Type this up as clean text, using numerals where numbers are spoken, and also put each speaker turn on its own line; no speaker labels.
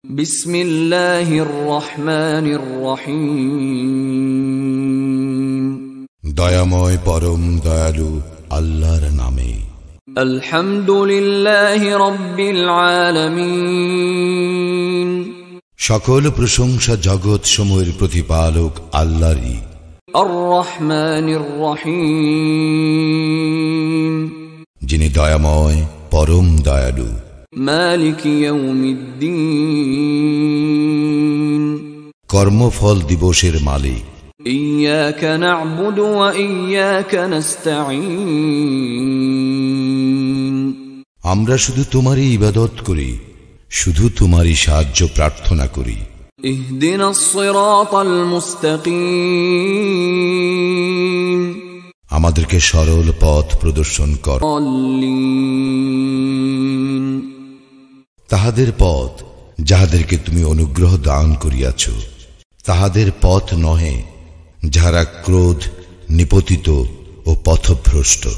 বিসমিল্লাহির রহমানির রহিম।
দয়াময় পরম দয়ালু আল্লাহর নামে।
আলহামদুলিল্লাহি রাব্বিল আলামিন।
সকল প্রশংসা জগৎ সমূহের প্রতিপালক আল্লাহরই।
আর রহমানির রহিম।
যিনি দয়াময় পরম দয়ালু।
মালিক ইয়াউমিদ্দিন।
কর্মফল দিবসের মালিক।
ইয়্যাকা না'বুদু ওয়া ইয়্যাকা নাস্তাঈন।
আমরা শুধু তোমারই ইবাদত করি, শুধু তোমারই সাহায্য প্রার্থনা করি।
ইহদিনাস সিরাতাল মুস্তাকিম।
আমাদেরকে সরল পথ প্রদর্শন কর। তাহাদের পথ যাহাদেরকে তুমি অনুগ্রহ দান করিয়াছ, তাহাদের পথ নহে যাহারা ক্রোধ নিপতিত ও পথভ্রষ্ট।